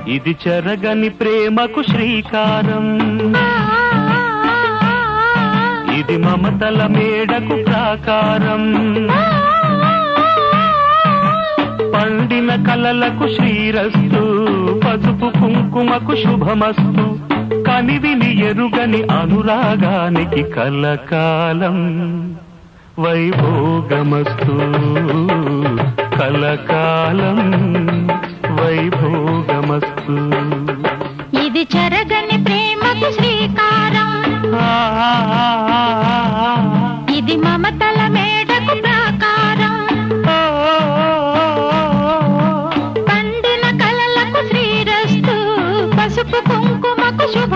ఇది చెరగని ప్రేమకు శ్రీకారం, ఇది మమతల మేడకు ప్రాకారం, పండిన కలలకు శ్రీరస్తు, పసుపు కుంకుమకు శుభమస్తు, కనివిని ఎరుగని అనురాగానికి కలకాలం వైభోగమస్తు, కలకాలం వైభోగమస్తు. ఇది చెరగని ప్రేమకు శ్రీకారం, ఇది మమతల మేడకు ప్రాకారం, పండిన కలలకు శ్రీరస్తు, పసుపు కుంకుమకు శుభ